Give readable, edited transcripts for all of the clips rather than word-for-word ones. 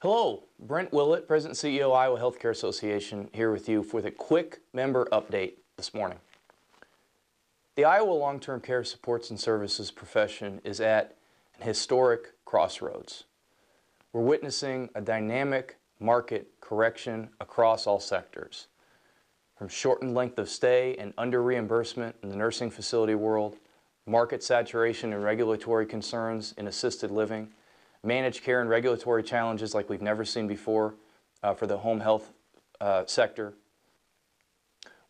Hello, Brent Willett, President and CEO, Iowa Healthcare Association, here with you with a quick member update this morning. The Iowa long-term care supports and services profession is at an historic crossroads. We're witnessing a dynamic market correction across all sectors, from shortened length of stay and under reimbursement in the nursing facility world, market saturation and regulatory concerns in assisted living, managed care and regulatory challenges like we've never seen before for the home health sector.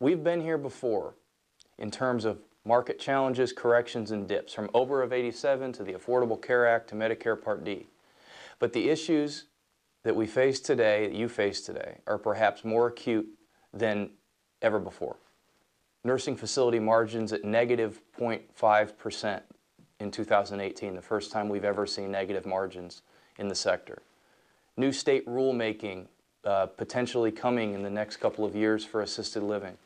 We've been here before in terms of market challenges, corrections, and dips, from OBRA of '87 to the Affordable Care Act to Medicare Part D. But the issues that we face today, that you face today, are perhaps more acute than ever before. Nursing facility margins at negative 0.5% in 2018, the first time we've ever seen negative margins in the sector. New state rulemaking potentially coming in the next couple of years for assisted living.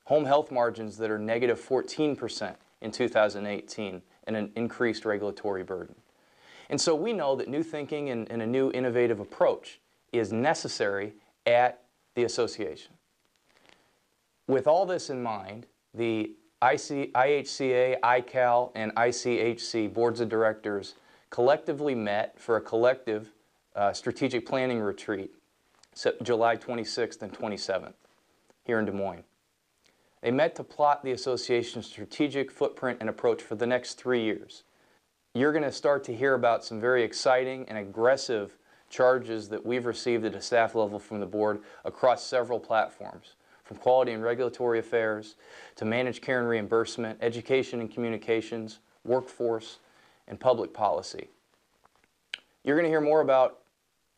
Home health margins that are negative 14% in 2018 and an increased regulatory burden. And so we know that new thinking and a new innovative approach is necessary at the association. With all this in mind, the IHCA, ICAL, and ICHC boards of directors collectively met for a collective strategic planning retreat July 26th and 27th here in Des Moines. They met to plot the association's strategic footprint and approach for the next 3 years. You're going to start to hear about some very exciting and aggressive charges that we've received at a staff level from the board across several platforms, from quality and regulatory affairs to managed care and reimbursement, education and communications, workforce, and public policy. You're going to hear more about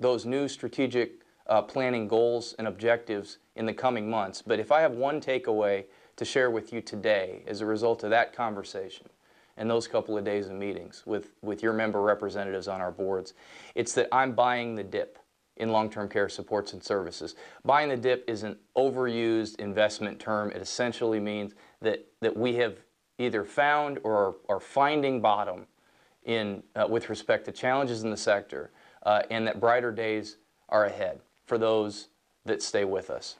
those new strategic planning goals and objectives in the coming months. But if I have one takeaway to share with you today as a result of that conversation and those couple of days of meetings with your member representatives on our boards, it's that I'm buying the dip in long-term care supports and services. Buying the dip is an overused investment term. It essentially means that we have either found or are finding bottom in with respect to challenges in the sector, and that brighter days are ahead for those that stay with us.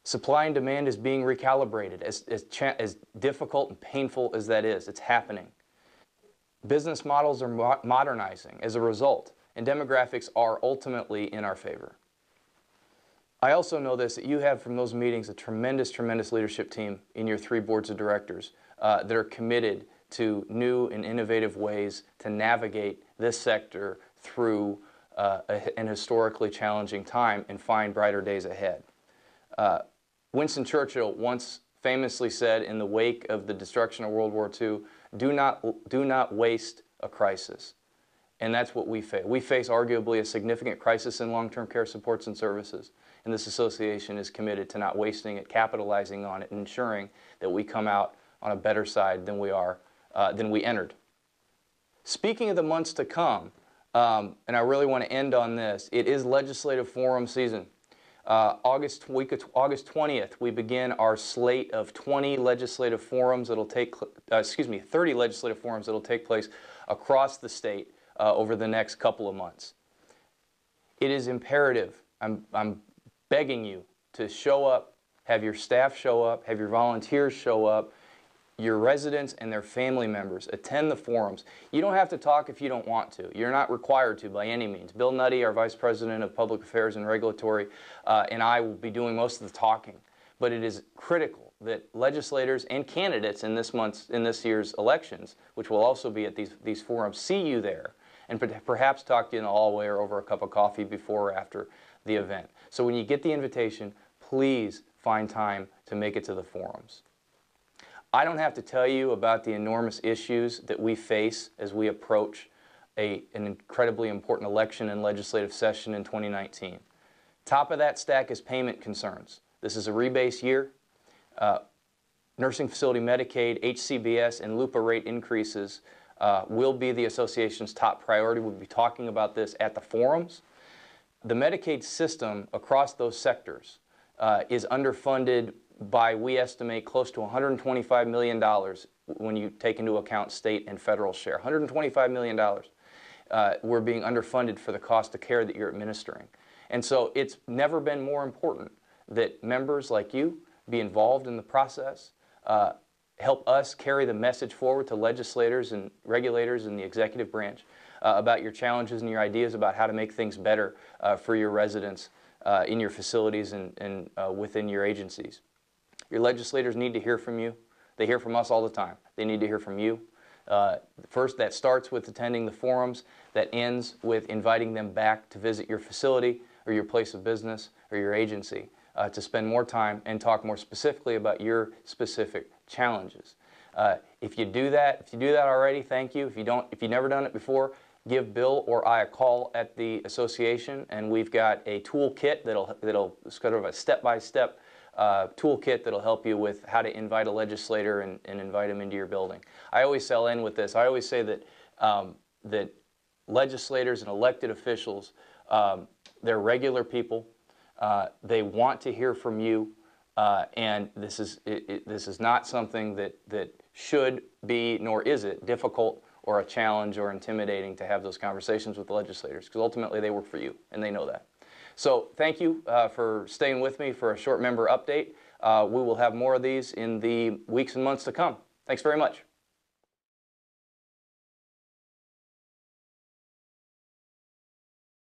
Supply and demand is being recalibrated. As difficult and painful as that is, it's happening. Business models are modernizing as a result, and demographics are ultimately in our favor. I also know this, that you have from those meetings a tremendous, tremendous leadership team in your 3 boards of directors that are committed to new and innovative ways to navigate this sector through an historically challenging time and find brighter days ahead. Winston Churchill once famously said in the wake of the destruction of World War II, do not waste a crisis. And that's what we face. We face arguably a significant crisis in long-term care supports and services. And this association is committed to not wasting it, capitalizing on it, and ensuring that we come out on a better side than we entered. Speaking of the months to come, and I really want to end on this, it is legislative forum season. August 20th, we begin our slate of 20 legislative forums that'll take, 30 legislative forums that'll take place across the state over the next couple of months. It is imperative, I'm begging you to show up, have your staff show up, have your volunteers show up, your residents and their family members attend the forums. You don't have to talk if you don't want to. You're not required to by any means. Bill Nutty, our Vice President of Public Affairs and Regulatory, and I will be doing most of the talking. But it is critical that legislators and candidates in this year's elections, which will also be at these forums, see you there and perhaps talk to you in the hallway or over a cup of coffee before or after the event. So when you get the invitation, please find time to make it to the forums. I don't have to tell you about the enormous issues that we face as we approach an incredibly important election and legislative session in 2019. Top of that stack is payment concerns. This is a rebase year. Nursing facility Medicaid, HCBS, and LUPA rate increases will be the association's top priority. We'll be talking about this at the forums. The Medicaid system across those sectors is underfunded by, we estimate, close to $125 million when you take into account state and federal share. $125 million. we're being underfunded for the cost of care that you're administering. And so it's never been more important that members like you be involved in the process, help us carry the message forward to legislators and regulators in the executive branch about your challenges and your ideas about how to make things better for your residents in your facilities and within your agencies. Your legislators need to hear from you. They hear from us all the time. They need to hear from you. First, that starts with attending the forums. That ends with inviting them back to visit your facility or your place of business or your agency to spend more time and talk more specifically about your specific challenges. If you do that already, thank you. If you've never done it before, give Bill or I a call at the association, and we've got a toolkit that'll sort of a step-by-step toolkit that'll help you with how to invite a legislator and invite them into your building. I always sell in with this. I always say that that legislators and elected officials, they're regular people. They want to hear from you, and this is not something that should be, nor is it, difficult or a challenge or intimidating to have those conversations with the legislators, because ultimately they work for you, and they know that. So thank you for staying with me for a short member update. We will have more of these in the weeks and months to come. Thanks very much.